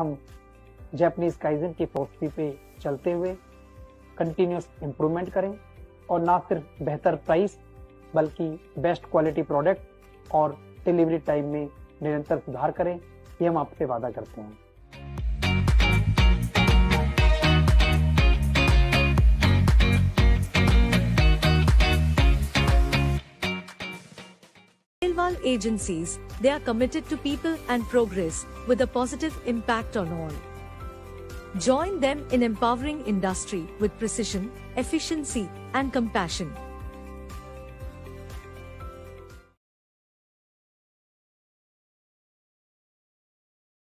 हम Japanese kaizen की philosophy पे चलते हुए कंटिन्यूस इम्प्रूवमेंट करें और ना सिर्फ बेहतर प्राइस बल्कि बेस्ट क्वालिटी प्रोडक्ट और डिलीवरी टाइम में निरंतर सुधार करें, ये हम आपसे वादा करते हैं। Khandelwal Agencies, they are committed to people and progress with a positive impact on all. Join them in empowering industry with precision, efficiency, and compassion.